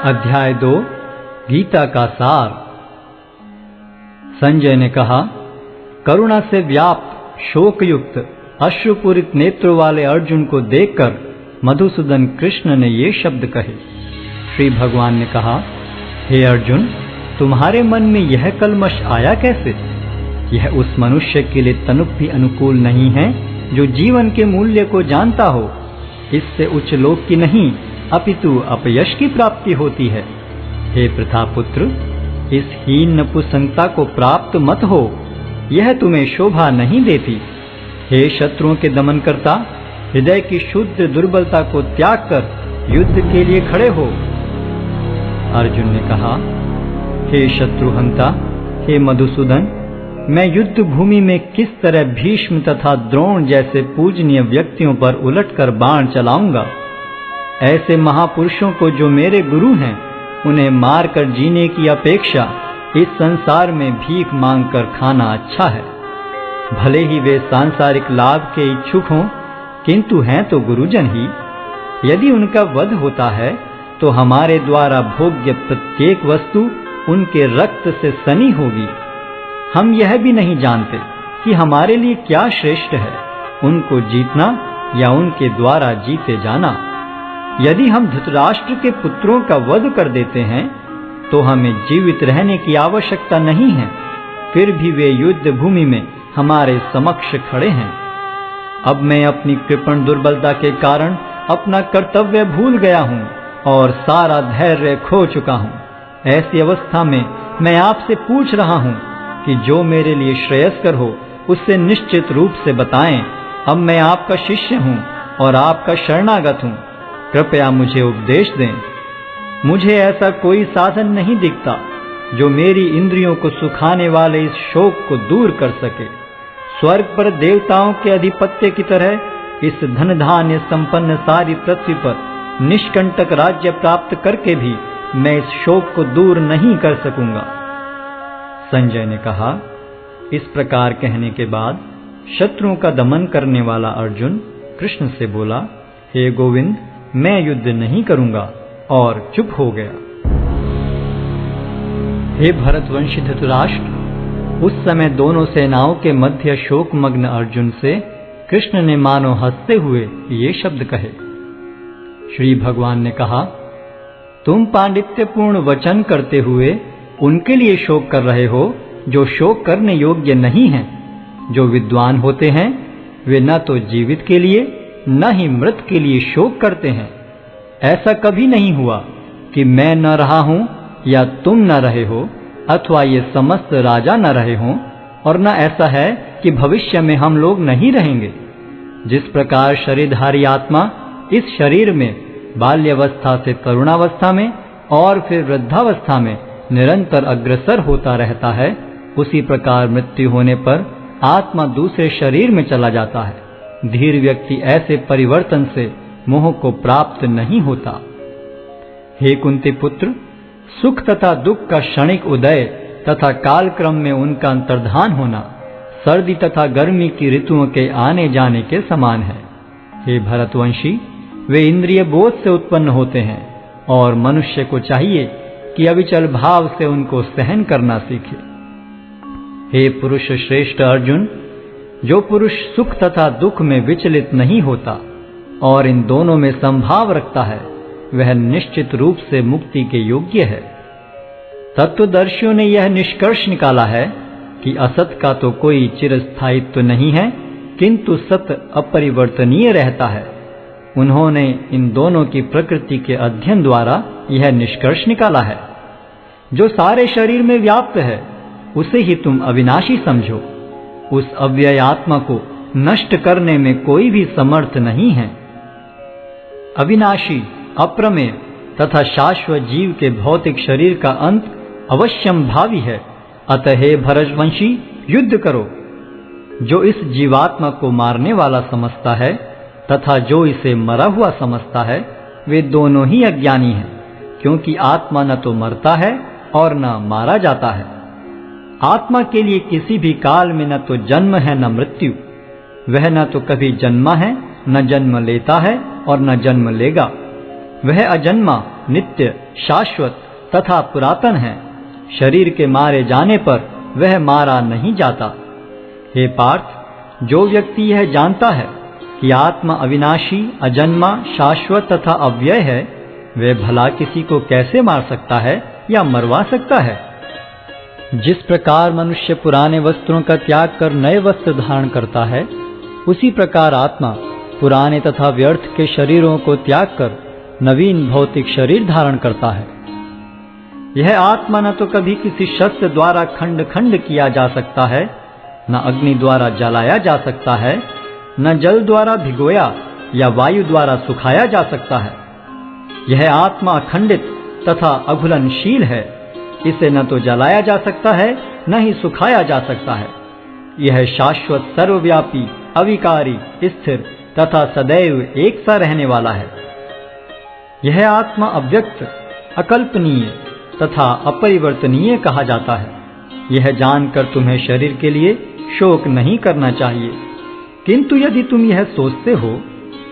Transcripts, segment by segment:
अध्याय 2 गीता का सार। संजय ने कहा, करुणा से व्याप्त शोकयुक्त अश्रुपूरित नेत्रों वाले अर्जुन को देखकर मधुसूदन कृष्ण ने ये शब्द कहे। श्री भगवान ने कहा, हे अर्जुन, तुम्हारे मन में यह कलमश आया कैसे? यह उस मनुष्य के लिए तनिक भी अनुकूल नहीं है जो जीवन के मूल्य को जानता हो। इससे उच्च लोक की नहीं अपितु अपयश की प्राप्ति होती है। हे प्रतापुत्र, इस हीन नपुंसकता को प्राप्त मत हो, यह तुम्हें शोभा नहीं देती। हे शत्रुओं के दमन करता, हृदय की शुद्ध दुर्बलता को त्याग कर युद्ध के लिए खड़े हो। अर्जुन ने कहा, हे शत्रुहंता, हे मधुसूदन, मैं युद्ध भूमि में किस तरह भीष्म तथा द्रोण जैसे पूजनीय व्यक्तियों पर उलटकर बाण चलाऊंगा? ऐसे महापुरुषों को जो मेरे गुरु हैं, उन्हें मारकर जीने की अपेक्षा इस संसार में भीख मांगकर खाना अच्छा है। भले ही वे सांसारिक लाभ के इच्छुक हों, किंतु हैं तो गुरुजन ही। यदि उनका वध होता है तो हमारे द्वारा भोग्य प्रत्येक वस्तु उनके रक्त से सनी होगी। हम यह भी नहीं जानते कि हमारे लिए क्या श्रेष्ठ है, उनको जीतना या उनके द्वारा जीते जाना। यदि हम धृतराष्ट्र के पुत्रों का वध कर देते हैं तो हमें जीवित रहने की आवश्यकता नहीं है, फिर भी वे युद्ध भूमि में हमारे समक्ष खड़े हैं। अब मैं अपनी कृपण दुर्बलता के कारण अपना कर्तव्य भूल गया हूँ और सारा धैर्य खो चुका हूँ। ऐसी अवस्था में मैं आपसे पूछ रहा हूँ कि जो मेरे लिए श्रेयस्कर हो उससे निश्चित रूप से बताएं। अब मैं आपका शिष्य हूँ और आपका शरणागत हूँ, कृपया मुझे उपदेश दें। मुझे ऐसा कोई साधन नहीं दिखता जो मेरी इंद्रियों को सुखाने वाले इस शोक को दूर कर सके। स्वर्ग पर देवताओं के अधिपत्य की तरह इस धन धान्य संपन्न सारी पृथ्वी पर निष्कंटक राज्य प्राप्त करके भी मैं इस शोक को दूर नहीं कर सकूंगा। संजय ने कहा, इस प्रकार कहने के बाद शत्रुओं का दमन करने वाला अर्जुन कृष्ण से बोला, हे गोविंद, मैं युद्ध नहीं करूंगा, और चुप हो गया। हे भरतवंशी धृतराष्ट्र, उस समय दोनों सेनाओं के मध्य शोकमग्न अर्जुन से कृष्ण ने मानो हंसते हुए ये शब्द कहे। श्री भगवान ने कहा, तुम पांडित्यपूर्ण वचन करते हुए उनके लिए शोक कर रहे हो जो शोक करने योग्य नहीं हैं। जो विद्वान होते हैं वे न तो जीवित के लिए न ही मृत के लिए शोक करते हैं। ऐसा कभी नहीं हुआ कि मैं न रहा हूं या तुम न रहे हो, अथवा ये समस्त राजा न रहे हों, और न ऐसा है कि भविष्य में हम लोग नहीं रहेंगे। जिस प्रकार शरीरधारी आत्मा इस शरीर में बाल्यावस्था से तरुणावस्था में और फिर वृद्धावस्था में निरंतर अग्रसर होता रहता है, उसी प्रकार मृत्यु होने पर आत्मा दूसरे शरीर में चला जाता है। धीर व्यक्ति ऐसे परिवर्तन से मोह को प्राप्त नहीं होता। हे कुंती पुत्र, सुख तथा दुख का क्षणिक उदय तथा कालक्रम में उनका अंतर्धान होना सर्दी तथा गर्मी की ऋतुओं के आने जाने के समान है। हे भरतवंशी, वे इंद्रिय बोध से उत्पन्न होते हैं और मनुष्य को चाहिए कि अविचल भाव से उनको सहन करना सीखे। हे पुरुष श्रेष्ठ अर्जुन, जो पुरुष सुख तथा दुख में विचलित नहीं होता और इन दोनों में संभाव रखता है, वह निश्चित रूप से मुक्ति के योग्य है। तत्वदर्शियों ने यह निष्कर्ष निकाला है कि असत का तो कोई चिरस्थायित्व नहीं है, किंतु सत अपरिवर्तनीय रहता है। उन्होंने इन दोनों की प्रकृति के अध्ययन द्वारा यह निष्कर्ष निकाला है। जो सारे शरीर में व्याप्त है उसे ही तुम अविनाशी समझो। उस अव्यय आत्मा को नष्ट करने में कोई भी समर्थ नहीं है। अविनाशी, अप्रमेय तथा शाश्वत जीव के भौतिक शरीर का अंत अवश्यम भावी है। अतः हे भरतवंशी, युद्ध करो। जो इस जीवात्मा को मारने वाला समझता है तथा जो इसे मरा हुआ समझता है, वे दोनों ही अज्ञानी हैं, क्योंकि आत्मा न तो मरता है और न मारा जाता है। आत्मा के लिए किसी भी काल में न तो जन्म है न मृत्यु। वह न तो कभी जन्मा है, न जन्म लेता है और न जन्म लेगा। वह अजन्मा, नित्य, शाश्वत तथा पुरातन है। शरीर के मारे जाने पर वह मारा नहीं जाता। हे पार्थ, जो व्यक्ति यह जानता है कि आत्मा अविनाशी, अजन्मा, शाश्वत तथा अव्यय है, वह भला किसी को कैसे मार सकता है या मरवा सकता है? जिस प्रकार मनुष्य पुराने वस्त्रों का त्याग कर नए वस्त्र धारण करता है, उसी प्रकार आत्मा पुराने तथा व्यर्थ के शरीरों को त्याग कर नवीन भौतिक शरीर धारण करता है। यह आत्मा न तो कभी किसी शस्त्र द्वारा खंड खंड किया जा सकता है, न अग्नि द्वारा जलाया जा सकता है, न जल द्वारा भिगोया या वायु द्वारा सुखाया जा सकता है। यह आत्मा अखंडित तथा अघुलनशील है। इसे न तो जलाया जा सकता है, न ही सुखाया जा सकता है। यह शाश्वत, सर्वव्यापी, अविकारी, स्थिर तथा सदैव एक सा रहने वाला है। यह आत्मा अव्यक्त, अकल्पनीय तथा अपरिवर्तनीय कहा जाता है। यह जानकर तुम्हें शरीर के लिए शोक नहीं करना चाहिए। किंतु यदि तुम यह सोचते हो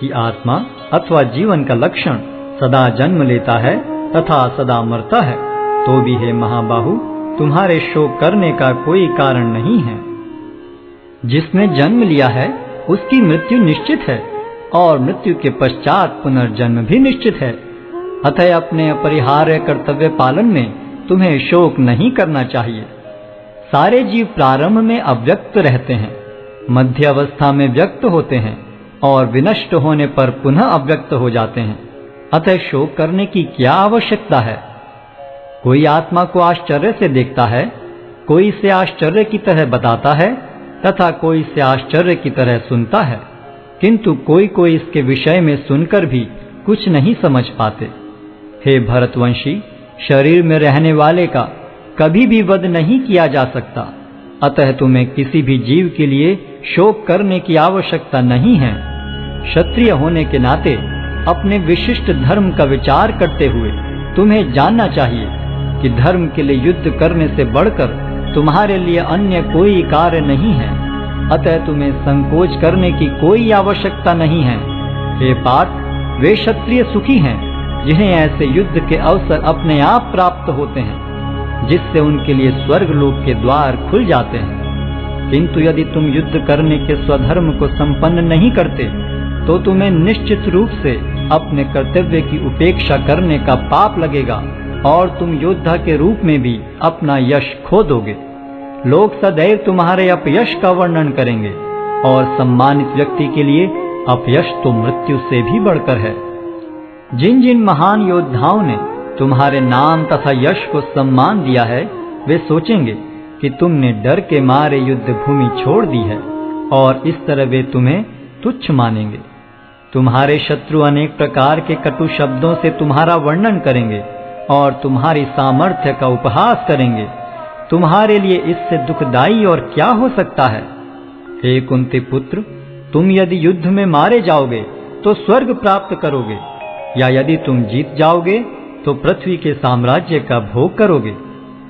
कि आत्मा अथवा जीवन का लक्षण सदा जन्म लेता है तथा सदा मरता है, तो भी हे महाबाहु, तुम्हारे शोक करने का कोई कारण नहीं है। जिसने जन्म लिया है उसकी मृत्यु निश्चित है और मृत्यु के पश्चात पुनर्जन्म भी निश्चित है। अतः अपने अपरिहार्य कर्तव्य पालन में तुम्हें शोक नहीं करना चाहिए। सारे जीव प्रारंभ में अव्यक्त रहते हैं, मध्य अवस्था में व्यक्त होते हैं और विनष्ट होने पर पुनः अव्यक्त हो जाते हैं। अतः शोक करने की क्या आवश्यकता है? कोई आत्मा को आश्चर्य से देखता है, कोई इसे आश्चर्य की तरह बताता है तथा कोई इसे आश्चर्य की तरह सुनता है, किंतु कोई कोई इसके विषय में सुनकर भी कुछ नहीं समझ पाते। हे भरतवंशी, शरीर में रहने वाले का कभी भी वध नहीं किया जा सकता। अतः तुम्हें किसी भी जीव के लिए शोक करने की आवश्यकता नहीं है। क्षत्रिय होने के नाते अपने विशिष्ट धर्म का विचार करते हुए तुम्हें जानना चाहिए कि धर्म के लिए युद्ध करने से बढ़कर तुम्हारे लिए अन्य कोई कार्य नहीं है। अतः तुम्हें संकोच करने की कोई आवश्यकता नहीं है। हे पार्थ, वे क्षत्रिय सुखी हैं जिन्हें ऐसे युद्ध के अवसर अपने आप प्राप्त होते हैं, जिससे उनके लिए स्वर्ग लोक के द्वार खुल जाते हैं। किंतु यदि तुम युद्ध करने के स्वधर्म को संपन्न नहीं करते, तो तुम्हें निश्चित रूप से अपने कर्तव्य की उपेक्षा करने का पाप लगेगा और तुम योद्धा के रूप में भी अपना यश खो दोगे। लोग सदैव तुम्हारे अपयश का वर्णन करेंगे और सम्मानित व्यक्ति के लिए अपयश तो मृत्यु से भी बढ़कर है। जिन जिन महान योद्धाओं ने तुम्हारे नाम तथा यश को सम्मान दिया है, वे सोचेंगे कि तुमने डर के मारे युद्ध भूमि छोड़ दी है और इस तरह वे तुम्हें तुच्छ मानेंगे। तुम्हारे शत्रु अनेक प्रकार के कटु शब्दों से तुम्हारा वर्णन करेंगे और तुम्हारी सामर्थ्य का उपहास करेंगे। तुम्हारे लिए इससे दुखदाई और क्या हो सकता है? हे कुंती पुत्र, तुम यदि युद्ध में मारे जाओगे तो स्वर्ग प्राप्त करोगे, या यदि तुम जीत जाओगे तो पृथ्वी के साम्राज्य का भोग करोगे।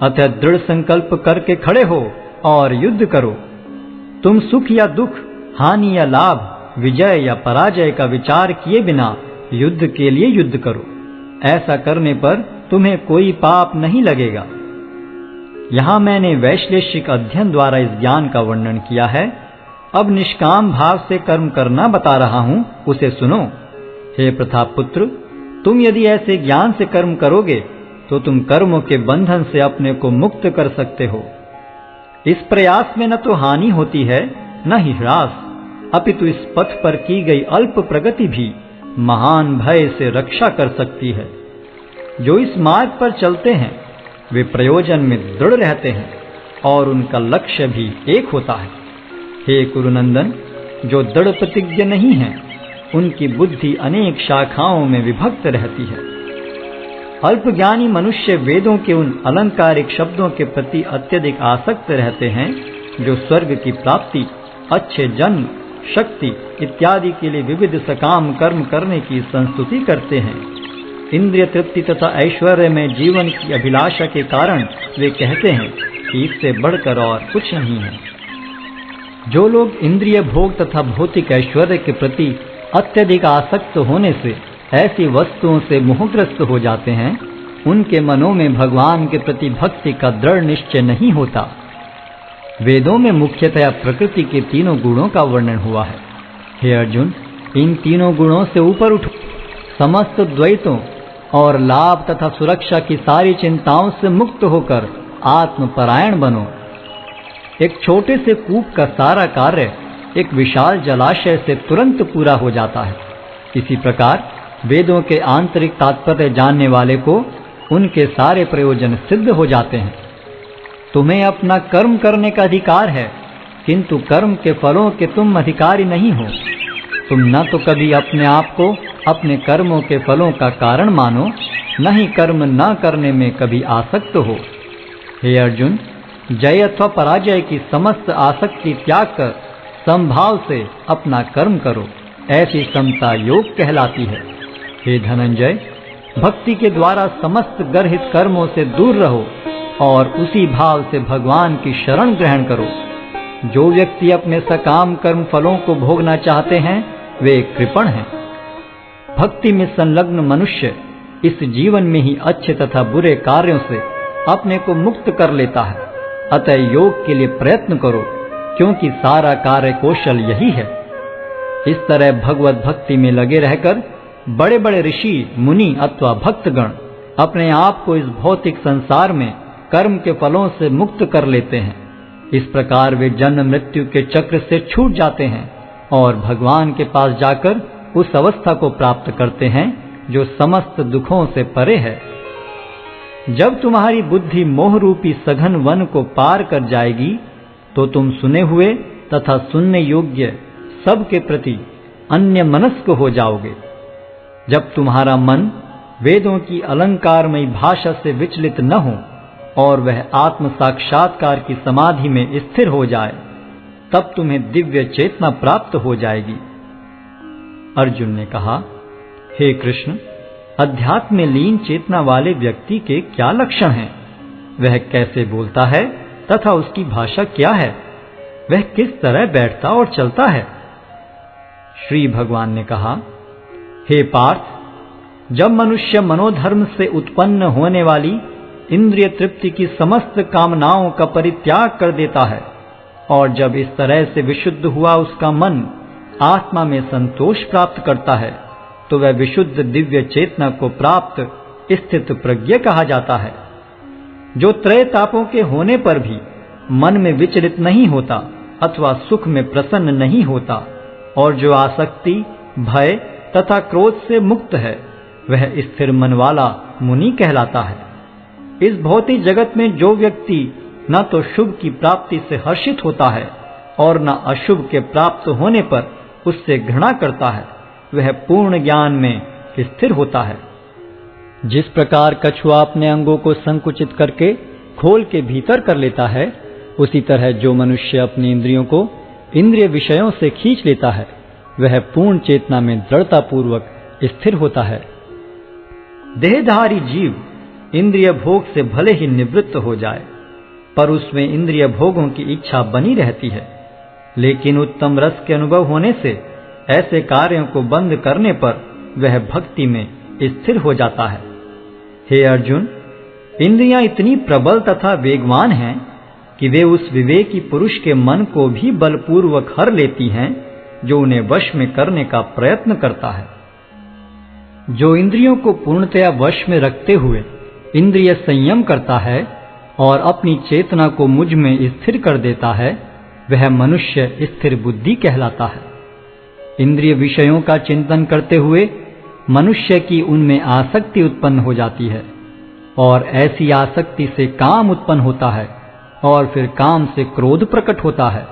अतः दृढ़ संकल्प करके खड़े हो और युद्ध करो। तुम सुख या दुख, हानि या लाभ, विजय या पराजय का विचार किए बिना युद्ध के लिए युद्ध करो। ऐसा करने पर तुम्हें कोई पाप नहीं लगेगा। यहाँ मैंने वैश्लेषिक अध्ययन द्वारा इस ज्ञान का वर्णन किया है। अब निष्काम भाव से कर्म करना बता रहा हूँ, उसे सुनो। हे प्रतापपुत्र, तुम यदि ऐसे ज्ञान से कर्म करोगे तो तुम कर्मों के बंधन से अपने को मुक्त कर सकते हो। इस प्रयास में न तो हानि होती है न ही ह्रास, अपितु इस पथ पर की गई अल्प प्रगति भी महान भय से रक्षा कर सकती है। जो इस मार्ग पर चलते हैं वे प्रयोजन में दृढ़ रहते हैं और उनका लक्ष्य भी एक होता है। हे कुरुनंदन, जो दृढ़ प्रतिज्ञ नहीं है उनकी बुद्धि अनेक शाखाओं में विभक्त रहती है। अल्पज्ञानी मनुष्य वेदों के उन अलंकारिक शब्दों के प्रति अत्यधिक आसक्त रहते हैं जो स्वर्ग की प्राप्ति, अच्छे जन्म, शक्ति इत्यादि के लिए विविध सकाम कर्म करने की संस्तुति करते हैं। इंद्रिय तृप्ति तथा ऐश्वर्य में जीवन की अभिलाषा के कारण वे कहते हैं कि इससे बढ़कर और कुछ नहीं है। जो लोग इंद्रिय भोग तथा भौतिक ऐश्वर्य के प्रति अत्यधिक आसक्त होने से ऐसी वस्तुओं से मोहग्रस्त हो जाते हैं, उनके मनों में भगवान के प्रति भक्ति का दृढ़ निश्चय नहीं होता। वेदों में मुख्यतया प्रकृति के तीनों गुणों का वर्णन हुआ है। हे अर्जुन, इन तीनों गुणों से ऊपर उठो, समस्त द्वैतों और लाभ तथा सुरक्षा की सारी चिंताओं से मुक्त होकर आत्मपरायण बनो। एक छोटे से कूप का सारा कार्य एक विशाल जलाशय से तुरंत पूरा हो जाता है। इसी प्रकार वेदों के आंतरिक तात्पर्य जानने वाले को उनके सारे प्रयोजन सिद्ध हो जाते हैं। तुम्हें अपना कर्म करने का अधिकार है, किंतु कर्म के फलों के तुम अधिकारी नहीं हो। तुम न तो कभी अपने आप को अपने कर्मों के फलों का कारण मानो, न ही कर्म न करने में कभी आसक्त हो। हे अर्जुन, जय अथवा पराजय की समस्त आसक्ति त्याग कर समभाव से अपना कर्म करो, ऐसी समता योग कहलाती है। हे धनंजय, भक्ति के द्वारा समस्त गर्हित कर्मों से दूर रहो और उसी भाव से भगवान की शरण ग्रहण करो। जो व्यक्ति अपने सकाम कर्म फलों को भोगना चाहते हैं वे कृपण हैं। भक्ति में संलग्न मनुष्य इस जीवन में ही अच्छे तथा बुरे कार्यों से अपने को मुक्त कर लेता है। अतः योग के लिए प्रयत्न करो, क्योंकि सारा कार्य कौशल यही है। इस तरह भगवत भक्ति में लगे रहकर बड़े बड़े ऋषि, मुनि अथवा भक्तगण अपने आप को इस भौतिक संसार में कर्म के फलों से मुक्त कर लेते हैं। इस प्रकार वे जन्म मृत्यु के चक्र से छूट जाते हैं और भगवान के पास जाकर उस अवस्था को प्राप्त करते हैं जो समस्त दुखों से परे है। जब तुम्हारी बुद्धि मोह रूपी सघन वन को पार कर जाएगी तो तुम सुने हुए तथा सुनने योग्य सब के प्रति अन्य मनस्क हो जाओगे। जब तुम्हारा मन वेदों की अलंकारमयी भाषा से विचलित न हो और वह आत्म साक्षात्कार की समाधि में स्थिर हो जाए, तब तुम्हें दिव्य चेतना प्राप्त हो जाएगी। अर्जुन ने कहा, हे कृष्ण, अध्यात्म में लीन चेतना वाले व्यक्ति के क्या लक्षण हैं? वह कैसे बोलता है तथा उसकी भाषा क्या है? वह किस तरह बैठता और चलता है? श्री भगवान ने कहा, हे पार्थ, जब मनुष्य मनोधर्म से उत्पन्न होने वाली इंद्रिय तृप्ति की समस्त कामनाओं का परित्याग कर देता है और जब इस तरह से विशुद्ध हुआ उसका मन आत्मा में संतोष प्राप्त करता है, तो वह विशुद्ध दिव्य चेतना को प्राप्त स्थित प्रज्ञ कहा जाता है। जो त्रय तापों के होने पर भी मन में विचलित नहीं होता अथवा सुख में प्रसन्न नहीं होता और जो आसक्ति, भय तथा क्रोध से मुक्त है, वह स्थिर मन वाला मुनि कहलाता है। इस भौतिक जगत में जो व्यक्ति न तो शुभ की प्राप्ति से हर्षित होता है और न अशुभ के प्राप्त होने पर उससे घृणा करता है, वह पूर्ण ज्ञान में स्थिर होता है। जिस प्रकार कछुआ अपने अंगों को संकुचित करके खोल के भीतर कर लेता है, उसी तरह जो मनुष्य अपनी इंद्रियों को इंद्रिय विषयों से खींच लेता है, वह पूर्ण चेतना में दृढ़ता पूर्वक स्थिर होता है। देहधारी जीव इंद्रिय भोग से भले ही निवृत्त हो जाए, पर उसमें इंद्रिय भोगों की इच्छा बनी रहती है। लेकिन उत्तम रस के अनुभव होने से ऐसे कार्यों को बंद करने पर वह भक्ति में स्थिर हो जाता है। हे अर्जुन, इंद्रियां इतनी प्रबल तथा वेगवान हैं कि वे उस विवेकी पुरुष के मन को भी बलपूर्वक हर लेती हैं जो उन्हें वश में करने का प्रयत्न करता है। जो इंद्रियों को पूर्णतया वश में रखते हुए इंद्रिय संयम करता है और अपनी चेतना को मुझ में स्थिर कर देता है, वह मनुष्य स्थिर बुद्धि कहलाता है। इंद्रिय विषयों का चिंतन करते हुए मनुष्य की उनमें आसक्ति उत्पन्न हो जाती है और ऐसी आसक्ति से काम उत्पन्न होता है और फिर काम से क्रोध प्रकट होता है।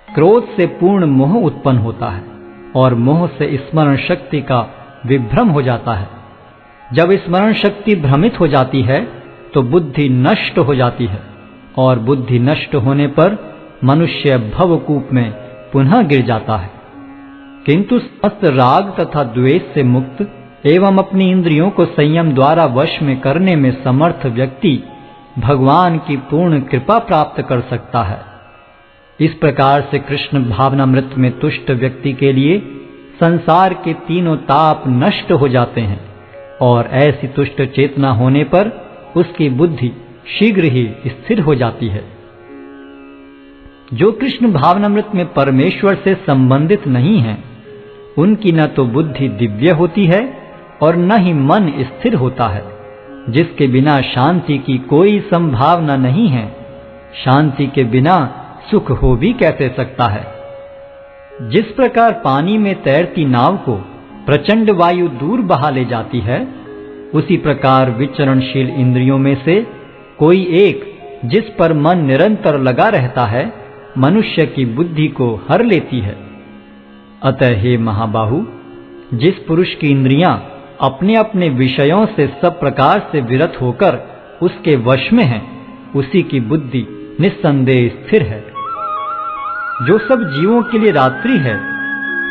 क्रोध से पूर्ण मोह उत्पन्न होता है और मोह से स्मरण शक्ति का विभ्रम हो जाता है। जब स्मरण शक्ति भ्रमित हो जाती है तो बुद्धि नष्ट हो जाती है और बुद्धि नष्ट होने पर मनुष्य भवकूप में पुनः गिर जाता है। किंतु समस्त राग तथा द्वेष से मुक्त एवं अपनी इंद्रियों को संयम द्वारा वश में करने में समर्थ व्यक्ति भगवान की पूर्ण कृपा प्राप्त कर सकता है। इस प्रकार से कृष्ण भावनामृत में तुष्ट व्यक्ति के लिए संसार के तीनों ताप नष्ट हो जाते हैं और ऐसी तुष्ट चेतना होने पर उसकी बुद्धि शीघ्र ही स्थिर हो जाती है। जो कृष्ण भावनामृत में परमेश्वर से संबंधित नहीं हैं, उनकी न तो बुद्धि दिव्य होती है और न ही मन स्थिर होता है, जिसके बिना शांति की कोई संभावना नहीं है। शांति के बिना सुख हो भी कैसे सकता है। जिस प्रकार पानी में तैरती नाव को प्रचंड वायु दूर बहा ले जाती है, उसी प्रकार विचरणशील इंद्रियों में से कोई एक जिस पर मन निरंतर लगा रहता है, मनुष्य की बुद्धि को हर लेती है। अतः हे महाबाहु, जिस पुरुष की इंद्रियां अपने अपने विषयों से सब प्रकार से विरत होकर उसके वश में हैं, उसी की बुद्धि निस्संदेह स्थिर है। जो सब जीवों के लिए रात्रि है,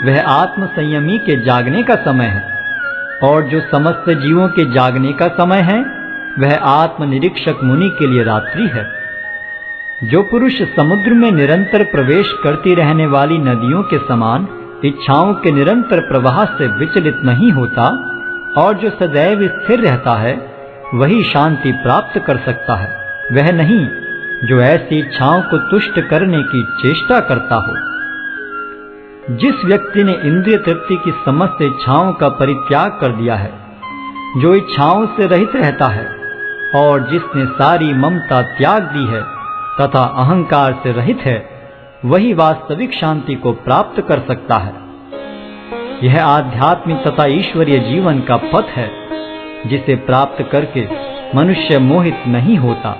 वह आत्म संयमी के जागने का समय है, और जो समस्त जीवों के जागने का समय है, वह आत्मनिरीक्षक मुनि के लिए रात्रि है। जो पुरुष समुद्र में निरंतर प्रवेश करती रहने वाली नदियों के समान इच्छाओं के निरंतर प्रवाह से विचलित नहीं होता और जो सदैव स्थिर रहता है, वही शांति प्राप्त कर सकता है, वह नहीं जो ऐसी इच्छाओं को तुष्ट करने की चेष्टा करता हो। जिस व्यक्ति ने इंद्रिय तृप्ति की समस्त इच्छाओं का परित्याग कर दिया है, जो इच्छाओं से रहित रहता है और जिसने सारी ममता त्याग दी है तथा अहंकार से रहित है, वही वास्तविक शांति को प्राप्त कर सकता है। यह आध्यात्मिक तथा ईश्वरीय जीवन का पथ है, जिसे प्राप्त करके मनुष्य मोहित नहीं होता।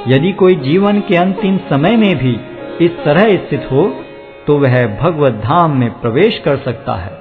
यदि कोई जीवन के अंतिम समय में भी इस तरह स्थित हो, तो वह भगवत धाम में प्रवेश कर सकता है।